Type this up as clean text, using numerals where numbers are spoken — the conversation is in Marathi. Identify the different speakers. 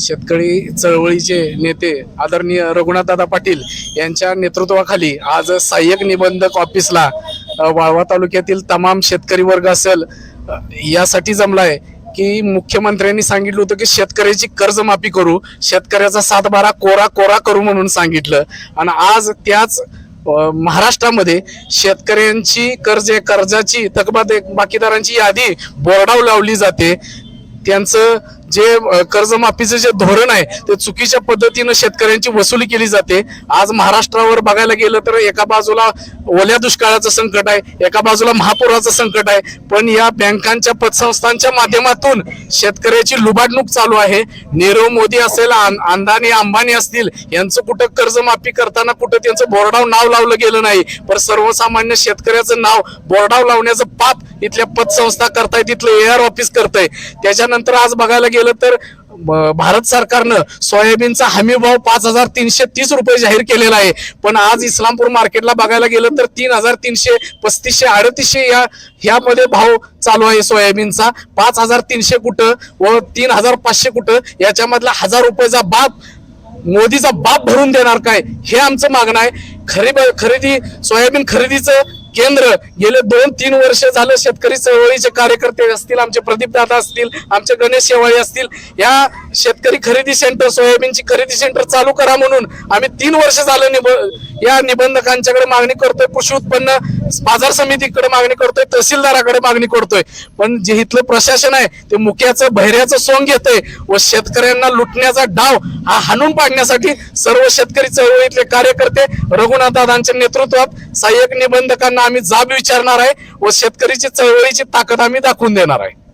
Speaker 1: शेतकरी चळवळीचे नेते आदरणीय रघुनाथदादा पाटील यांच्या नेतृत्वाखाली आज सहाय्यक निबंधक ऑफिसला वाळवा तालुक्यातील तमाम शेतकरी वर्ग असेल यासाठी जमलाय की मुख्यमंत्र्यांनी सांगितलं होतं की शेतकऱ्याची कर्जमाफी करू, शेतकऱ्याचा 7/12 कोरा कोरा करू म्हणून सांगितलं आणि आज त्याच महाराष्ट्रामध्ये शेतकऱ्यांची कर्जाची बाकीदारांची यादी बोर्डावर लावली जाते। त्यांचं जे कर्जमाफीचं जे धोरण आहे ते चुकीच्या पद्धतीने शेतकऱ्यांची वसुली केली जाते। आज महाराष्ट्रावर बघायला गेलं तर एका बाजूला ओल्या दुष्काळाचं संकट आहे, एका बाजूला महापुराचं संकट आहे, पण या बँकांच्या पतसंस्थांच्या माध्यमातून शेतकऱ्याची लुबाडणूक चालू आहे। नीरव मोदी असेल, अंदानी अंबानी असतील, यांचं कुठं कर्जमाफी करताना कुठं त्यांचं बोर्डावर नाव लावलं गेलं नाही, पण सर्वसामान्य शेतकऱ्याचं नाव बोर्डावर लावण्याचं पाप इथल्या पतसंस्था करताय, तिथलं AR ऑफिस करताय। त्याच्यानंतर आज बघायला गेलं तर भारत सरकारनं सोयाबीनचा हमी भाव 5330 रुपये जाहीर केलेला आहे, पण आज इस्लामपूर मार्केटला बघायला गेलं तर 3300, 3500, 3800 ह्यामध्ये भाव चालू आहे सोयाबीनचा। 5300 कुठं व 3500 कुठं, याच्यामधला 1000 रुपयाचा बाप मोदीचा बाप भरून देणार काय, हे आमचं मागणं आहे। खरेदी सोयाबीन खरेदीचं केंद्र गेले 2-3 वर्ष झालं शेतकरी चळवळीचे कार्यकर्ते असतील, आमचे प्रदीप दादा असतील, आमचे गणेश शेवाळे असतील, या शेतकरी खरेदी सेंटर, सोयाबीनची खरेदी सेंटर चालू करा म्हणून आम्ही 3 वर्ष झालं या निबंधकांच्याकडे मागणी करतोय, कृषी उत्पन्न बाजार समितीकडे मागणी करतोय, तहसीलदाराकडे मागणी करतोय, पण जे इथलं प्रशासन आहे ते मुख्याचं बहिऱ्याचं सोंग घेतंय व शेतकऱ्यांना लुटण्याचा डाव हा हाणून पाडण्यासाठी सर्व शेतकरी चळवळीतले कार्यकर्ते रघुनाथदादांच्या नेतृत्वात सहाय्यक निबंधकांना आम्ही जाब विचारणार आहे व शेतकरीची चळवळीची ताकद आम्ही दाखवून देणार आहे।